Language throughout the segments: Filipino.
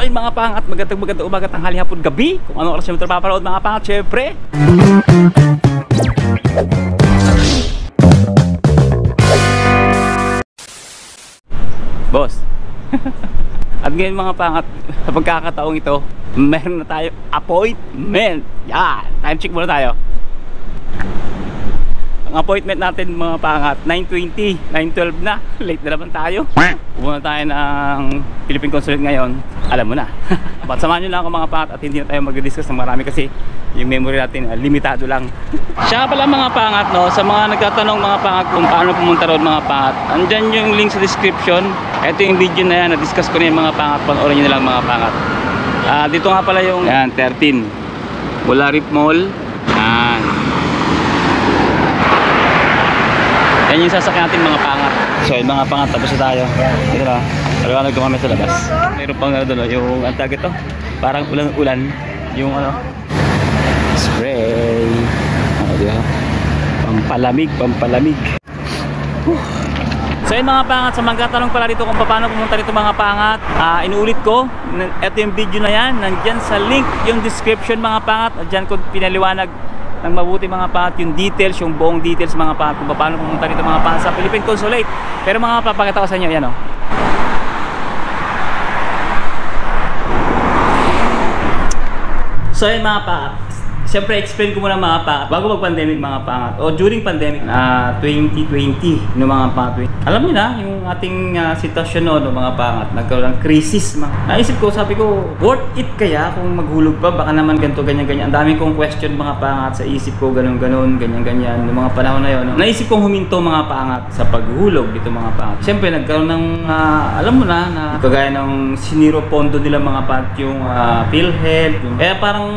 ayun mga pangat, magandang umaga, tanghali, hapon, gabi. Kung ano oras nyo ito paparood mga pangat, syempre. Boss. At ngayon mga pangat, sa pagkakataong ito, meron na tayo appointment. Yan, time check muna tayo. Ang appointment natin mga pangat, 9:20, 9:12 na. Late na naman tayo. Pumunta tayo ng Philippine Consulate ngayon. Alam mo na. But samahan nyo lang ako mga pangat at hindi na tayo mag-discuss ng marami kasi yung memory natin limitado lang. Siya pala mga pangat, no, sa mga nagtatanong mga pangat kung paano pumunta roon mga pangat, andyan yung link sa description. Ito yung video na yan, na-discuss ko na yung mga pangat. Panoorin nyo na lang mga pangat. Dito nga pala yung 13 Bularip Mall. Yan yung sasakyan natin mga pangat. So yung mga pangat, tapos na tayo. Dito na, nagkakamay ko kami sa labas. Mayroon pang doon, yung antag ito, parang ulan-ulan. Yung ano, spray. Diba? Pampalamig. So yun mga pangat, sa magtatanong pala dito kung paano pumunta dito mga pangat, inuulit ko, ito yung video na yan, nandyan sa link yung description mga pangat. Dyan ko pinaliwanag ng mabuti mga pangat yung details, yung buong details mga pangat kung paano pumunta dito mga pangat sa Philippine Consulate. Pero mga papakita ko sa inyo, yan o. So yun mga pangat, siyempre explain ko muna mga pangat bago mag-pandemic mga pangat o during pandemic 2020 no mga pangat. Alam niyo na yung ating sitwasyon no mga pangat, nagkaroon ng crisis. Naisip ko, sabi ko, worth it kaya kung maghulog pa? Baka naman ganito, ganyan. Ang dami kong question mga pangat sa isip ko, ganyan, ganyan no mga panahon na yon. Naisip kong huminto mga pangat sa paghulog dito mga pangat. Siyempre nagkaroon ng alam mo na kagaya ng siniro pondo nila mga pangat yung PhilHealth. Kaya parang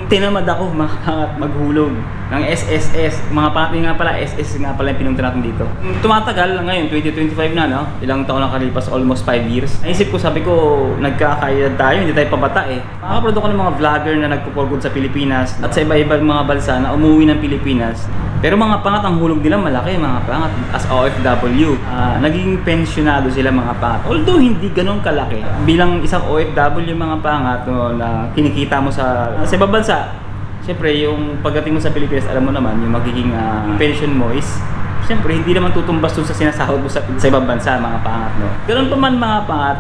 tinamad ako mga pangat maghulog ng SSS. Mga pangat nga pala, SS nga pala yung pinunta natin dito. Tumatagal ngayon, 2025 na no? Ilang taon na kalipas, almost 5 years. Naisip ko, sabi ko, nagkakaedad tayo, hindi tayo pabata eh. Makakaproduct ko ng mga vlogger na nagpo-forward sa Pilipinas at sa iba-ibang mga bansa na umuwi ng Pilipinas. Pero mga pangat, ang hulog nila malaki mga pangat as OFW. Naging pensyonado sila mga pangat. Although hindi ganun kalaki. Bilang isang OFW mga pangat no, na kinikita mo sa ibang bansa, siyempre, yung pagdating mo sa Pilipinas, alam mo naman, yung magiging pension mo is, siyempre, hindi naman tutumbas dun sa sinasahod mo sa ibang bansa, mga pangat, no? Ganun pa man, mga pangat,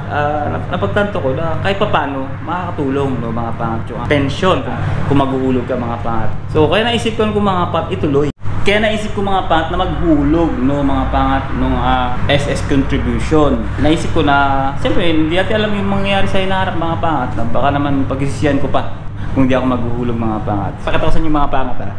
napagtanto ko na kahit pa paano, makakatulong, no, mga pangat, yung pension, kung maghuhulog ka, mga pangat. So, kaya naisip ko kung mga pangat, ituloy. Kaya naisip ko mga pangat na maghulog, no, mga pangat, nung SS contribution. Naisip ko na, siyempre, hindi natin alam yung mangyayari sa hinaharap, mga pangat, na baka naman pagsisiyan ko pa kung di ako maghuhulog mga pangat. Pakita ko sa inyo mga pangat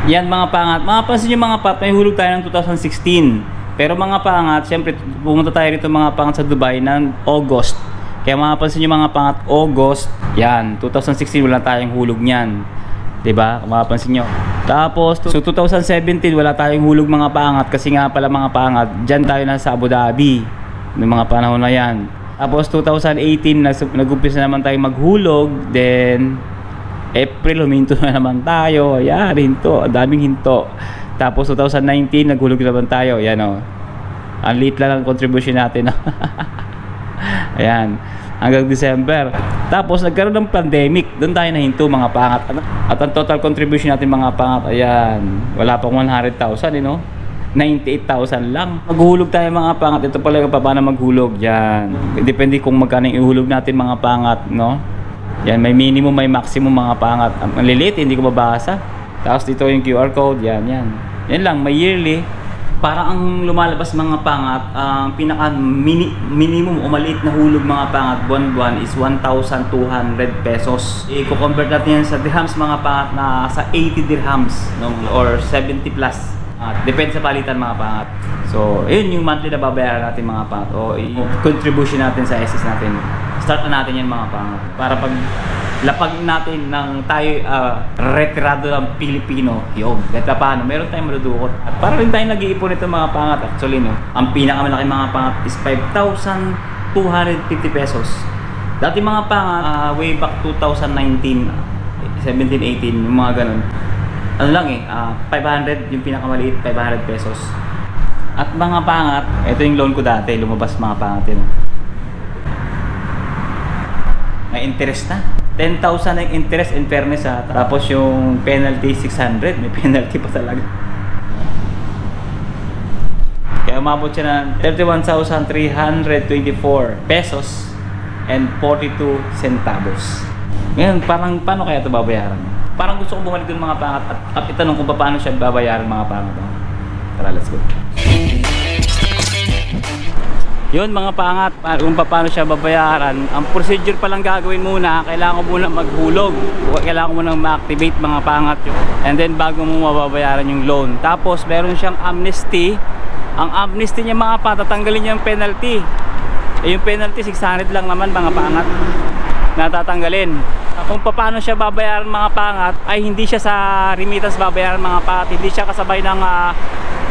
Yan mga pangat. Mapapansin nyo mga pangat, may hulog tayo ng 2016. Pero mga pangat, syempre pumunta tayo rito mga pangat sa Dubai ng August. Kaya mapapansin nyo mga pangat, August, yan, 2016 wala tayong hulog niyan. Diba? Kung mapapansin nyo. Tapos, so 2017 wala tayong hulog mga pangat kasi nga pala mga pangat, dyan tayo na sa Abu Dhabi ng mga panahon na yan. Tapos 2018 nag-umpisa naman tayo maghulog, then April huminto na naman tayo. Ayan, hinto, daming hinto. Tapos 2019 naghulog naman tayo. Ayan o. Ang liit lang ang contribution natin. Ayan, hanggang December. Tapos nagkaroon ng pandemic, doon tayo nahinto mga pangat. At ang total contribution natin mga pangat, ayan, wala pang 100,000 no? 98,000 lang. Maghulog tayo mga pangat. Ito pala yung paano maghulog. Yan. Depende kung magkano yung ihulog natin mga pangat, no? Yan, may minimum, may maximum mga pangat. Ang lilit, hindi ko mabasa. Tapos dito yung QR code. Yan. Yan lang, may yearly. Para ang lumalabas mga pangat, ang pinaka minimum o maliit na hulog mga pangat buwan-buwan is 1,200 pesos. I-convert natin yan sa dirhams mga pangat na sa 80 dirhams, no? Or 70 plus. Depende sa palitan mga pangat. So, yun yung monthly na babayaran natin mga pangat o contribution natin sa SS natin. Start na natin yan mga pangat para pag lapag natin ng tayo retirado ng Pilipino, yun, kahit paano, meron tayong madudukot. At para rin tayong nag-iipon ito mga pangat. Actually, no, ang pinakamalaki mga pangat is 5,250 pesos. Dati mga pangat, way back 2019, 17, 18, yung mga ganun. Ano lang 500 yung pinakamaliit, 500 pesos. At mga pangat, ito yung loan ko dati, lumabas mga pangat yun. may interest na. 10,000 na yung interest in fairness ha. Tapos yung penalty 600, may penalty pa talaga. Kaya umabot siya ng 31,324 pesos and 42 centavos. Ngayon, parang paano kaya ito babayaran? Parang gusto ko bumalik dun mga pangat at itanong kung paano siya babayaran mga pangat. Tara, let's go. Yun mga pangat, kung paano siya babayaran, ang procedure pa lang gagawin muna, kailangan ko muna maghulog. Kailangan ko muna ma-activate mga pangat yun. And then bago mo mababayaran yung loan. Tapos meron siyang amnesty. Ang amnesty niya mga pangat, tatanggalin niya yung penalty. Yung penalty 600 lang naman mga pangat na tatanggalin. Kung paano siya babayaran mga pangat, ay hindi siya sa remittance babayaran mga pangat. Hindi siya kasabay ng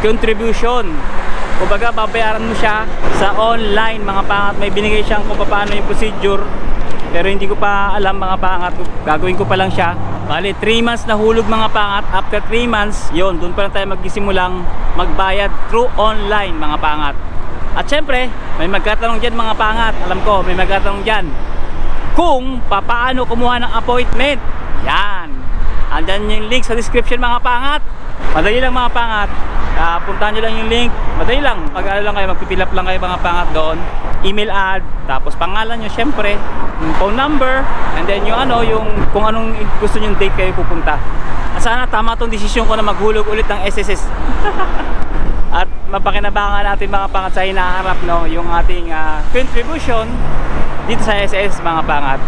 contribution. Kumbaga babayaran mo siya sa online mga pangat. May binigay siyang kung paano yung procedure, pero hindi ko pa alam mga pangat. Gagawin ko pa lang siya. Bali 3 months na hulog mga pangat. After 3 months, yun, doon pa lang tayo magsimulang magbayad through online mga pangat. At syempre, may magkatanong dyan mga pangat. Alam ko, may magkatanong dyan kung paano kumuha ng appointment. Yan, andyan yung link sa description mga pangat. Madali lang mga pangat. Puntahan nyo lang yung link. Madali lang. Pag-ano lang kayo, magpipilap lang kayo mga pangat doon. Email ad, tapos pangalan nyo syempre, yung phone number, and then yung ano, yung kung anong gusto nyo date kayo pupunta. At sana tama tong desisyon ko na maghulog ulit ng SSS. At mapakinabangan natin mga pangat sa hinaharap, no, yung ating contribution dito sa SS mga pangat.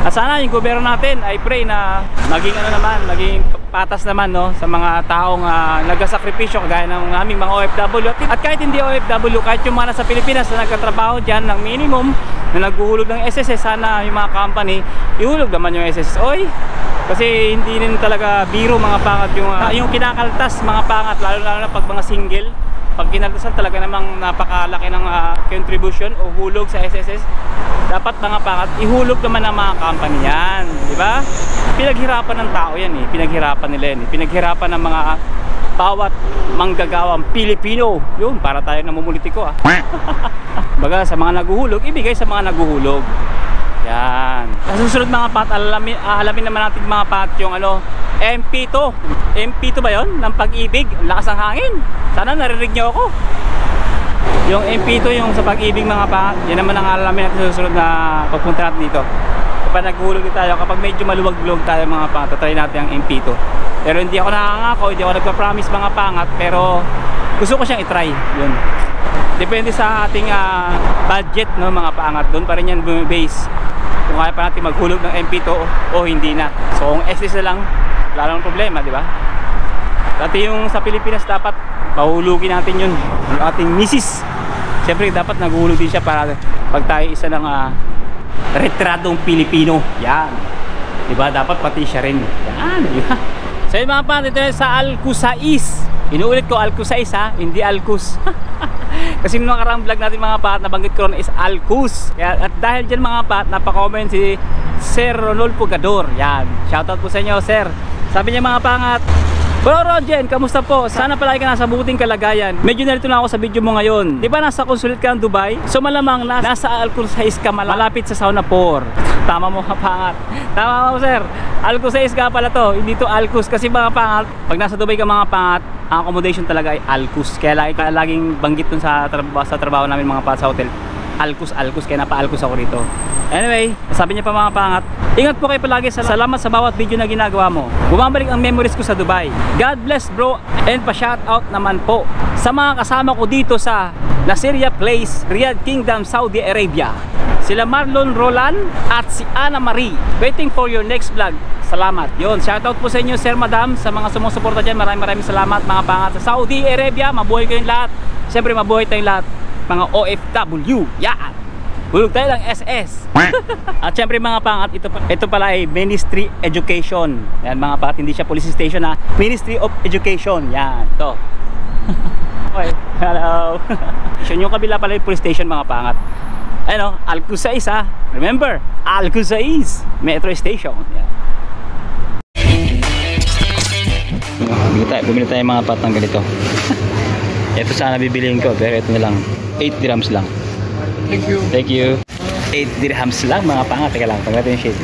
At sana yung gobyerno natin, I pray na maging ano naman, maging patas naman, no, sa mga taong nagsasakripisyo kagaya ng aming mga OFW. At kahit hindi OFW, kahit yung mga nasa Pilipinas na nagtatrabaho dyan ng minimum, na naghuhulog ng SSS, sana yung mga company ihulog naman yung SSS. Oy, kasi hindi rin talaga biro mga pangat yung kinakaltas mga pangat, lalo na pag mga single. Pag kinaltasan talaga namang napakalaki ng contribution o hulog sa SSS, dapat mga pangat ihulog naman ng mga company yan, di ba? Pinaghirapan ng tao yan eh, pinaghirapan nila yan eh, pinaghirapan ng mga bawat manggagawang Pilipino. Yun, para tayo namumulitiko Baga sa mga naguhulog, ibigay sa mga naguhulog. Yan. Sa susunod mga pat, alamin naman natin mga pat yung ano, MP2. MP2 ba yon? Ng pag-ibig, lakas ng hangin. Sana narinig nyo ako. Yung MP2 yung sa pag-ibig mga pat, yan naman ang alamin natin sa susunod na pagpunta natin dito. Kapag naghulog tayo, kapag medyo maluwag-luwag tayo mga pat, try natin ang MP2. Pero hindi ako nakangako, hindi ako nagpa-promise mga pangat, pero gusto ko siyang i-try. Yun. Depende sa ating budget, no, mga pangat. Doon pa rin yan base kung kaya pa natin maghulog ng MP2 o hindi na. So kung SS na lang, wala lang problema, di ba? Dati yung sa Pilipinas dapat pahulugin natin yun, yung ating misis. Siyempre dapat naghulog din siya para pag tayo isa ng retradong Pilipino. Yan, di ba? Dapat pati siya rin. Yan, di ba? So yung mga pangat, ito sa Alcusais. Inuulit ko Alcusais ha, hindi Alcus. Kasi nung nakarang vlog natin mga pat, nabanggit ko ron is Alcus. At dahil dyan mga pat, napaka-comment si Sir Ronolfo Gador. Yan, shoutout po sa inyo sir. Sabi niya mga pangat, Bro Rogen, kamusta po? Sana palagi ka nasa mabuting kalagayan. Medyo narito na ako sa video mo ngayon. Di ba nasa consulate ka ng Dubai? So malamang nasa Alcusais ka, malapit sa Sauna 4. Tama mo mga pangat. Tama mo sir. Alcusais ka pala to, hindi to Alcus. Kasi mga pangat, pag nasa Dubai ka mga pangat, ang accommodation talaga ay Alcus. Kaya laging banggit dun sa trabaho namin mga pangat sa hotel. Alcus, kaya napa-Alcus ako rito. Anyway, sabi niya pa mga pangat, ingat po kayo palagi, salamat sa bawat video na ginagawa mo. Bumabalik ang memories ko sa Dubai. God bless bro, and pa-shoutout naman po sa mga kasama ko dito sa Nasiriyah Place, Riyadh Kingdom, Saudi Arabia. Sila Marlon Roland at si Ana Marie. Waiting for your next vlog. Salamat. Yun, shoutout po sa inyo sir, madam, sa mga sumusuporta dyan. Maraming salamat mga pangat sa Saudi Arabia. Mabuhay kayong lahat. Siyempre mabuhay tayong lahat, mga OFW. Yan, hulog tayo ng SS. At syempre mga pangat, ito pala ay Ministry Education. Yan mga pangat, hindi siya police station ha. Ministry of Education. Yan, to. Okay, hello. Yung kabila pala yung police station mga pangat. Ano, Alcusais ha. Remember, Alcusais Metro Station. Yan. Bumili tayo mga patang ganito. Ito sana bibiliin ko, pero ito na lang 8 dirhams lang. Thank you. Thank you. 8 8 dirhams lang mga pangat. Teka lang, pag natin yung shade.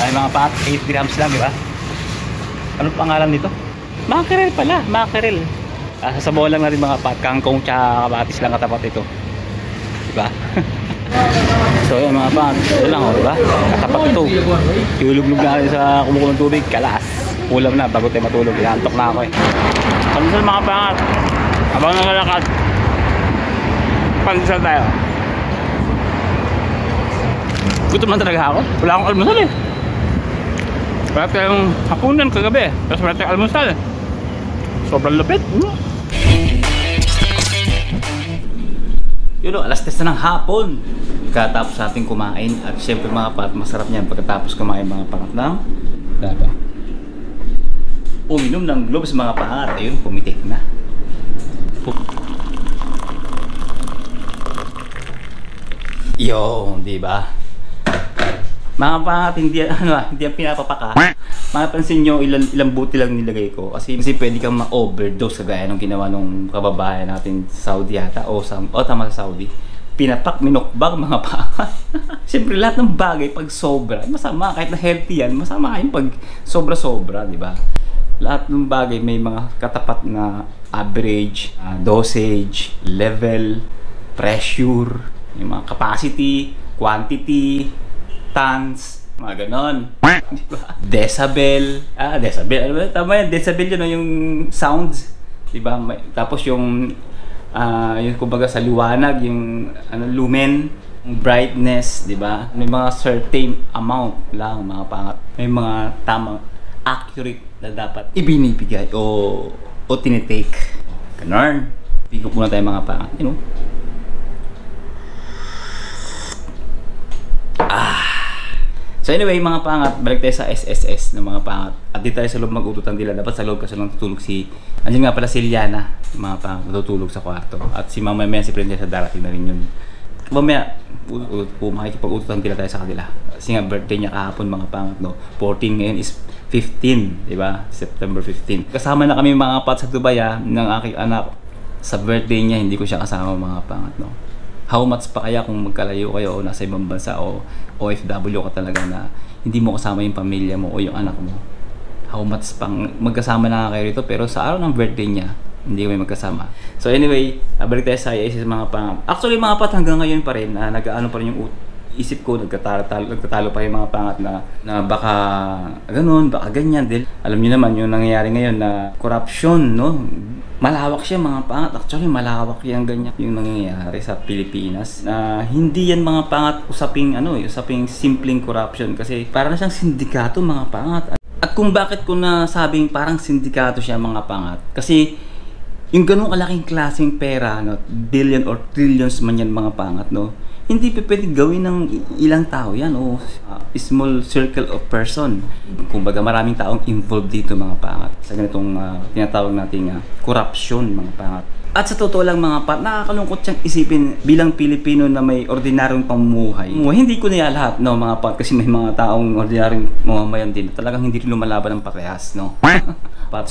Ay mga pangat, 8 dirhams lang, di ba? Anong pangalan nito? Mackerel pala, mackerel. Sasabawan lang natin mga pangat, kangkong tsaka kamatis lang katapat ito. Di ba? So yun mga pangat, ito lang di ba? Katapat ito. Iuluglog na natin sa kumukulong tubig, kalas. Ulam na bago tayo matulog, inaantok na ako eh. Pandesal mga pangat, habang nangalakad, pandesal tayo. Gutom lang talaga ako, wala akong almusal eh. Wala tayong hapunan kagabi, tapos wala tayong almusal. Sobrang lupit. Yun o, alas 10 na ng hapon. Katapos natin kumain at syempre mga pangat, masarap niyan pagkatapos kumain mga pangat ng dapat uminom ng globes mga pangat. Ayun, pumitik na. Yo, di ba? Mga pangat, hindi ang pinapapaka. Mapapansin nyo ilang buti lang nilagay ko kasi pwede kang ma-overdose kagaya nung ginawa nung kababayan natin sa Saudi yata o tama sa Saudi. Pinapak, minukbang mga pangat. Siyempre lahat ng bagay pag sobra masama, kahit na healthy yan, masama yung pag sobra-sobra, di ba? Lahat ng bagay may mga katapat na average, dosage, level, pressure, yung mga capacity, quantity, tons, mga ganon. Diba? Decibel. Decibel. Ano ba? Tama yan. Decibel yun, no? Yung sounds. Diba? Tapos yung kumbaga sa liwanag, yung lumen, brightness, diba? May mga certain amount lang, mga pangat. May mga tamang accurate na dapat ibinibigay o tinitake. Ganon. Bigyan po na tayo mga pangat. You know? So anyway mga pangat, balik tayo sa SSS ng mga pangat. At di tayo sa loob mag-ututan nila. Dapat sa loob kasi lang tutulog andyan nga pala si Liana, mga pangat, natutulog sa kwarto. At si mamaya si Princess darating na rin yun. Mamaya, makikipag-ututan nila tayo sa kanila. Kasi nga birthday niya kahapon mga pangat, no? 14 ngayon is 15, di ba? September 15. Kasama na kami mga pangat sa Dubai ng aking anak. Sa birthday niya, hindi ko siya kasama mga pangat, no? How much pa kaya kung magkalayo kayo o nasa ibang bansa o OFW ka talaga na hindi mo kasama yung pamilya mo o yung anak mo. How much pang magkasama na kayo rito pero sa araw ng birthday niya, hindi kami magkasama. So anyway, balik tayo sa ISIS mga pangat. Actually mga pat hanggang ngayon pa rin, nag-ano pa rin yung isip ko, nagtatalo pa yung mga pangat na baka ganun, baka ganyan. Dahil alam niyo naman yung nangyayari ngayon na corruption, no? Malawak siya mga pangat. Actually, malawak yung ganyan yung nangyayari sa Pilipinas. Hindi yan mga pangat usaping simpleng corruption kasi para na siyang sindikato mga pangat. At kung bakit ko nasabing parang sindikato siya mga pangat, kasi yung ganung kalaking klaseng pera, no, billion or trillions man yan mga pangat, no, hindi pa pwede gawin ng ilang tao yan o small circle of person. Kumbaga maraming taong involved dito mga pangat sa ganitong tinatawag nating corruption mga pangat. At sa totoo lang mga pangat, nakakalungkot siyang isipin bilang Pilipino na may ordinaryong pamumuhay. Hindi ko niya lahat, no, mga pangat, kasi may mga taong ordinaryong mamamayan din talagang hindi lumalaban ng parehas, no.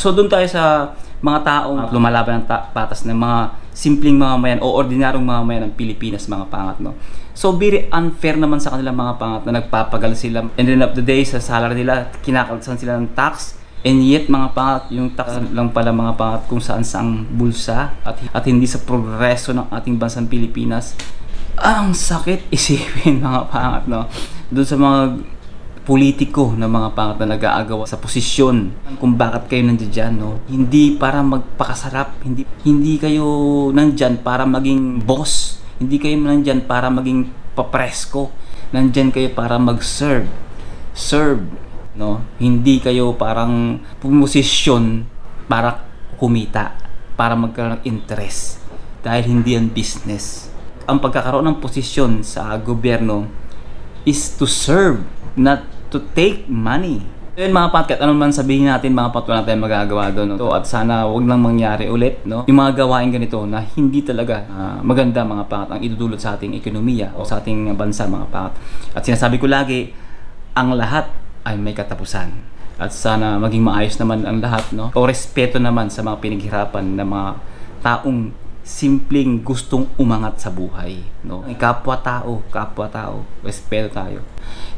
So doon tayo sa mga taong lumalaban ng patas ng mga simpleng mamamayan o ordinaryong mamamayan ng Pilipinas mga pangat, no. So very unfair naman sa kanila mga pangat na nagpapagal sila. And then of the day sa salary nila, kinakaltasan sila ng tax. And yet mga pangat, yung tax lang pala mga pangat kung saan saang bulsa at hindi sa progreso ng ating bansang Pilipinas. Ang sakit isipin mga pangat, no. Doon sa mga politiko na mga pangat na nag-aagawa sa posisyon kung bakit kayo nandiyan, no? Hindi para magpakasarap, hindi kayo nandiyan para maging boss, hindi kayo nandiyan para maging papresko, nandiyan kayo para mag-serve, no? Hindi kayo parang pumosisyon para kumita, para magkaroon ng interest, dahil hindi yan business. Ang pagkakaroon ng posisyon sa gobyerno is to serve, not to take money. So yun mga patkat, ano man sabihin natin mga pat, wala tayong magagawa doon, no? So, at sana wag lang mangyari ulit, no, yung mga gawain ganito na hindi talaga maganda mga pat ang idudulot sa ating ekonomiya o sa ating bansa mga pat. At sinasabi ko lagi, ang lahat ay may katapusan. At sana maging maayos naman ang lahat, no? O respeto naman sa mga pinaghirapan ng mga taong simpleng gustong umangat sa buhay, no? Kapwa-tao, respeto tayo.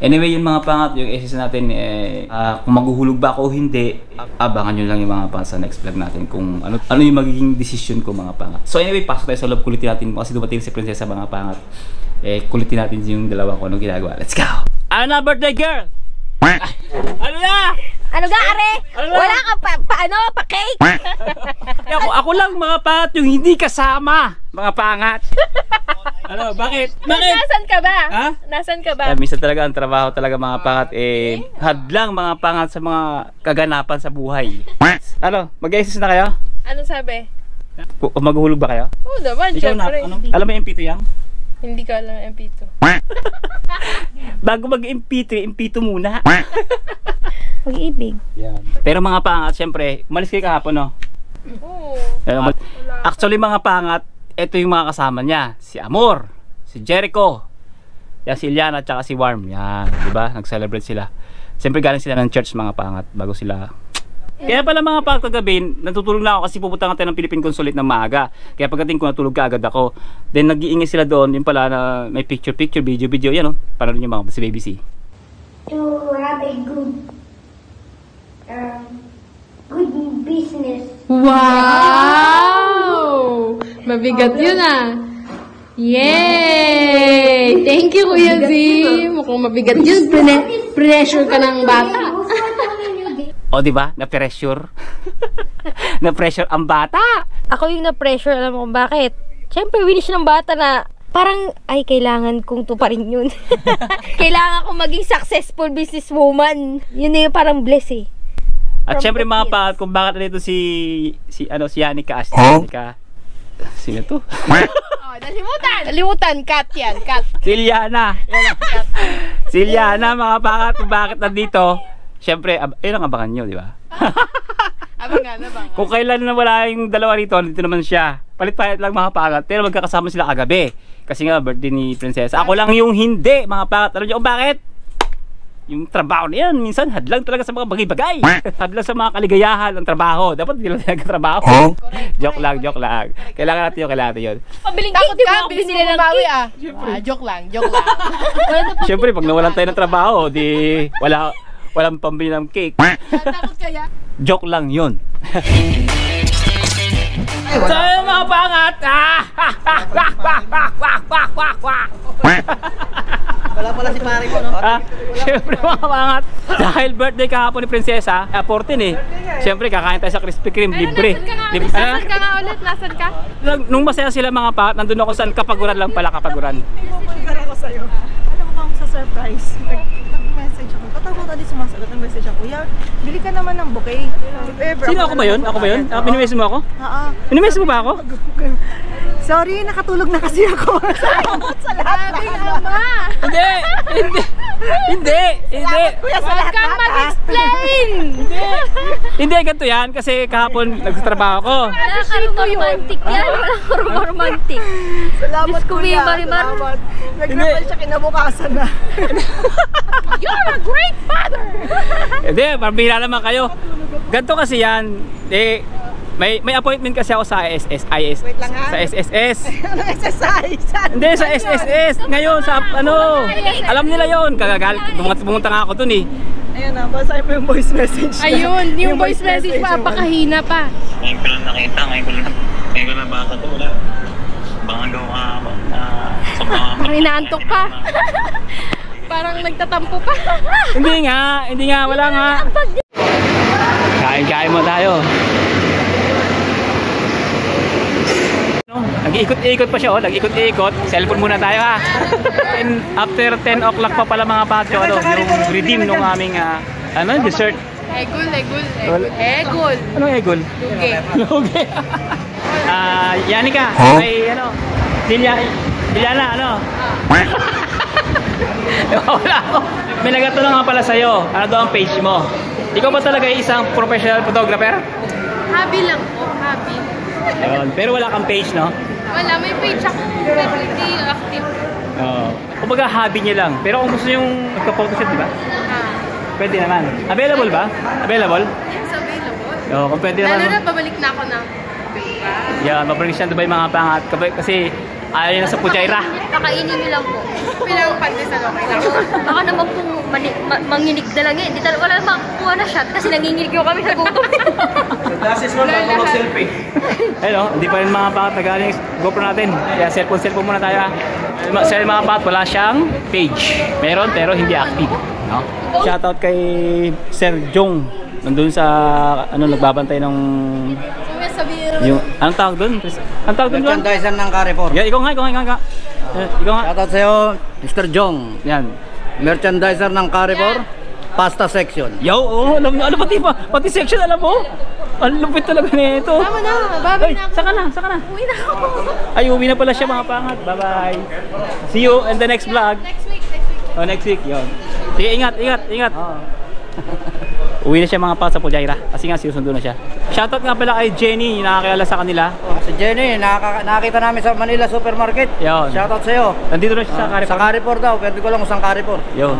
Anyway, yung mga pangat, yung essence natin, kung maghuhulog ba ako o hindi, abangan nyo lang yung mga pangat sa next vlog natin kung ano yung magiging decision ko, mga pangat. So anyway, pasok tayo sa loob, kulitin natin kasi dumating si Prinsesa, mga pangat. Kulitin natin yung dalawa kung anong ginagawa. Let's go! Ano na, birthday girl? Ano na? Ano ga, are? Wala ka pa cake? Ako lang, mga pangat, yung hindi kasama, mga pangat. Ano, bakit? Nasaan ka ba? Ha? Nasaan ka ba? Minsan talaga ang trabaho talaga, mga pangat, hadlang, mga pangat, sa mga kaganapan sa buhay. Ano, mag-exercise na kayo? Ano sabi? Maghuhulog ba kayo? Oo naman, Ikaw na, syempre. alam mo yung MP2 yan? Hindi ko alam yung MP2. Bago mag-MP3, MP2 muna. Pag-ibig. Yan. Pero mga pangat, syempre, umalis kayo kahapon, no? Oo. Actually, mga pangat, ito yung mga kasama niya. Si Amor, si Jericho, yan, si Iliana, at saka si Warm. Yan, diba? Nag-celebrate sila. Siyempre, galing sila ng church, mga pangat, bago sila. Kaya pala, mga pangat, kagabi, natutulog na ako kasi pupunta nga tayo ng Philippine Consulate ng maaga. Kaya pagdating ko, natulog ka agad ako. Then, nag-iingay sila doon. Yung pala na may picture, video. Yan, no? Para rin yung mga si Baby C. To have a good business. Wow! Mabigat yun ah. Yay! Thank you, Kuya Zim. Mukhang mabigat yun. Pressure ka ng bata. O, di ba? Na-pressure. Na-pressure ang bata. Ako yung na-pressure, alam mo kung bakit? Siyempre, winish ng bata na parang, ay, kailangan kong tuparin yun. Kailangan kong maging successful businesswoman. Yun na yung parang bless eh. At From syempre, the mga kids. pangat, kung bakit nito si Yanika. Yanika. Sino to? Oh, nalimutan, cut yan, cut. Si Iliana. Si Iliana, mga pangat, kung bakit nandito. Syempre, ayun ang abangan nyo, di ba? Abangan. Kung kailan na wala yung dalawa rito, dito naman siya. Palit-palit lang, mga pangat. Pero magkakasama sila kagabi. Kasi nga, birthday ni Prinsesa. Ako lang yung hindi, mga pangat. Alam nyo kung bakit? Yung trabaho na yan, minsan hadlang talaga sa mga bagay-bagay. Hadlang sa mga kaligayahan ng trabaho. Dapat hindi lang talaga trabaho. Joke lang. Kailangan natin yun. Pabiling cake, di ba ako binili ng cake? Joke lang. Siyempre, pag nawalan tayo ng trabaho, di walang pambili ng cake. Takot kaya? Joke lang yun. So, yung mga pangat. Wala pala si pare ko, no? Siyempre, mga pangat. Dahil birthday kahapon ni Prinsesa, 14 eh. Siyempre, kakain tayo sa Krispy Kreme, libre. Nasaan ka nga ulit? Nasaan ka? Nung masaya sila, mga pangat, nandun ako sa Kapaguran lang pala, Kapaguran. Pagkara ko sa'yo. Alam mo bang sa surprise? Nag-message ako. Patawag ko tadi sumasagot ng message ako. Kuya, bili ka naman ng bouquet. If ever, Sino ako ba yun? Ako ba yun? Minimess mo ako? Oo. Minimess mo ba ako? Sorry, nakatulog na kasi ako. Salamat sa lahat. Hindi. Kuya, sa Huwag lahat kang lahat, mag-explain! Hindi, ganito yan. Kasi kahapon nagtatrabaho ako. Nakaka-romantic yan. Walang romantic. Salamat, Diyos ko, kuya. Marimar. Salamat. Nag-reply siya kinabukasan na. You're a great father! Hindi, parbira naman kayo. Ganito kasi yan. May appointment kasi ako sa SSS. Wait lang, ha? Sa SSS. Ano exercise? Hindi, sa SSS. Ngayon, sa ano. Alam nila yon. Pumunta nga ako dun eh. Ayun na, basahin mo yung voice message. Ayun, yung voice message pa, pakahina pa. Ngayon ko lang nakita, ngayon ko lang basa to, wala. Baka gaw ka sa mga... Parang inaantok ka. Parang nagtatampo pa. Hindi nga, wala nga. Kain mo tayo. Nag-iikot-ikot pa siya, nag-ikot-ikot. Cellphone muna tayo ha. After 10 o'clock pa pala, mga patyo, yung redeem nung aming dessert. Egol. Anong egol? Luge. Yanika, may Diliana, wala ako. May nagatanong nga pala sa'yo. Ano daw ang page mo? Ikaw ba talaga isang professional photographer? Hobby lang po, hobby. Ayun. Pero wala kang page, no? Wala, may page ako. Hindi active. Oo. Kumbaga hobby niya lang. Pero kung gusto yung magpa-photoshoot, di ba? Pwede naman. Available ba? Available? Yes, available. Oo, kung pwede naman. Lalo na, babalik na ako ng Yan, mabilis yan Dubai mga pangat. Kasi ayaw niya na sa Pujairah. Kakainin nyo lang po. Pinang pandesal, okay lang. Baka naman pong manginig na lang eh. Wala namang kukuha na shot kasi nanginginig yung kami sa gutom. Ayun o, hindi pa rin mga pangat nagaling GoPro natin. Kaya cellphone muna tayo. Sa mga pangat, wala siyang page. Meron pero hindi active. No? Shoutout kay Sir Jong. Nandun sa, nagbabantay ng... Yung, anong tawag doon? Anong tawag doon? Merchandiser ng Carrefour. Yeah, ikaw nga. Ikaw nga. Shoutout sa'yo, Mr. Jong. Yan. Merchandiser ng Carrefour, pasta section. Yo, alam mo, pati section alam mo. Ang lupit talaga nito. Tama na, babay na ako. Saka na. Uwi na ako. Ay, uwi na pala siya mga pangat. Bye-bye. See you in the next vlog. Next week. Oh, next week, yun. Sige, ingat. Uwi na siya mga pangat sa Pujairah. Kasi nga, sinusundo na siya. Shoutout nga pala kay Jenny, yung nakakilala sa kanila. Si Jenny, nakakita namin sa Manila Supermarket. Yun. Shoutout sa'yo. Nandito na siya sa Carrefour. Sa Carrefour daw, pwede ko lang kung saan Carrefour. Yun.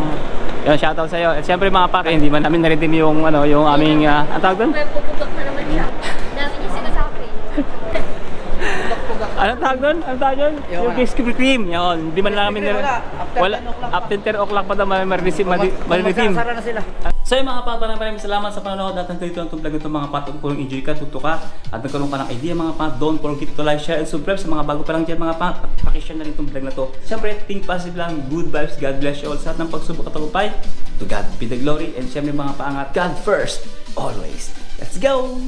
Yun, shoutout sa'yo. At syempre mga pangat, hindi man namin naritim yung aming, ang tawag doon? Pupugak na naman siya. Dami niya sinasabi. Anong tawag doon? Yung case cream. Yun. Hindi man namin wala. After 10 o'clock pa daw marireceive. Magsasara na sila. So yung mga pat, maraming salamat sa panonood at hanggang dito ang vlog nito mga pat. Kung enjoy ka, tuto ka at nagkaroon ka ng idea mga pat, don't forget to like, share and subscribe sa mga bago pa lang dyan mga pat. At pakishare na rin itong vlog na to. Siyempre, think positive lang, good vibes, God bless you all sa lahat ng pagsubok at tagumpay. To God be the glory and siyempre mga paangat, God first, always. Let's go!